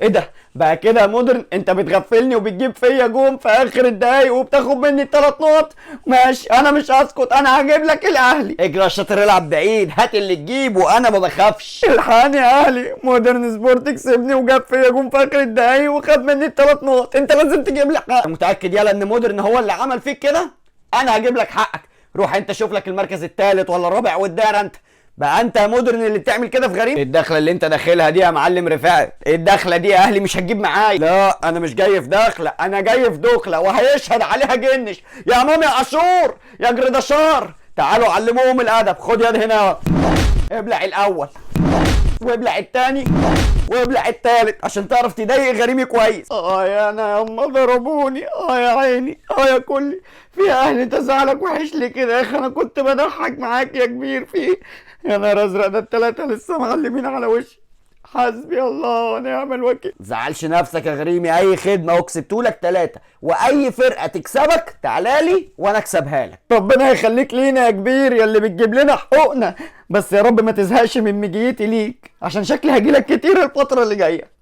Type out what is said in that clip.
ايه ده بقى كده يا مودرن؟ انت بتغفلني وبتجيب فيا جون في اخر الدقايق وبتاخد مني الثلاث نقط. ماشي انا مش هسكت، انا هجيب لك الاهلي. اجري يا شاطر، العب بعيد، هات اللي تجيبه، انا ما بخافش. الحقني يا اهلي، مودرن سبورت كسبني وجاب فيا جون في اخر الدقايق وخد مني الثلاث نقط. انت لازم تجيب لي حقك. متاكد يالا ان مودرن هو اللي عمل فيك كده؟ انا هجيب لك حقك. روح انت شوف لك المركز الثالث ولا الرابع والدار انت. بقى انت يا مودرن اللي بتعمل كده في غريم؟ الدخله اللي انت داخلها دي يا معلم رفاعي، الدخله دي يا اهلي مش هتجيب معايا. لا انا مش جاي في دخله، انا جاي في دخله وهيشهد عليها جنش. يا مامي عاشور يا جردشار، تعالوا علموهم الادب. خد يد هنا، ابلع الاول وابلع التاني وابلع التالت عشان تعرف تضايق غريمي كويس. يا انا يا اما ضربوني، يا عيني، يا كلي. في اهلي انت زعلك وحش لي كده يا اخي؟ انا كنت بضحك معاك يا كبير. في يا نهار ازرق، ده التلاته لسه معلمين على وشي. حسبي الله ونعم الوكيل. زعلش نفسك يا غريمي، اي خدمه وكسبتولك ثلاثه، واي فرقه تكسبك تعالالي وانا اكسبها لك. ربنا يخليك لينا يا كبير يا اللي بتجيب لنا حقوقنا. بس يا رب ما تزهقش من مجيتي ليك، عشان شكلي هجيلك كتير الفتره اللي جايه.